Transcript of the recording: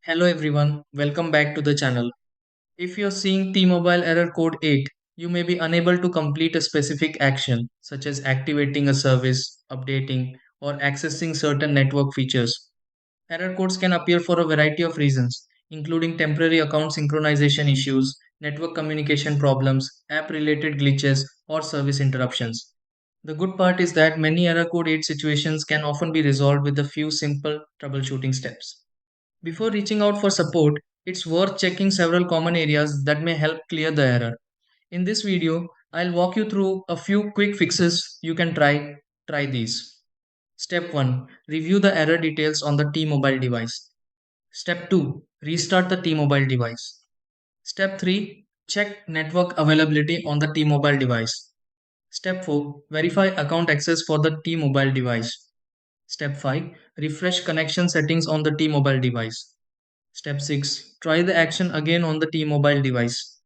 Hello everyone, welcome back to the channel. If you're seeing T-Mobile error code 8, you may be unable to complete a specific action such as activating a service, updating, or accessing certain network features. Error codes can appear for a variety of reasons, including temporary account synchronization issues, network communication problems, app-related glitches, or service interruptions. The good part is that many error code 8 situations can often be resolved with a few simple troubleshooting steps. Before reaching out for support, it's worth checking several common areas that may help clear the error. In this video, I'll walk you through a few quick fixes you can try these. Step 1. Review the error details on the T-Mobile device. Step 2. Restart the T-Mobile device. Step 3. Check network availability on the T-Mobile device. Step 4. Verify account access for the T-Mobile device. Step 5. Refresh connection settings on the T-Mobile device. Step 6. Try the action again on the T-Mobile device.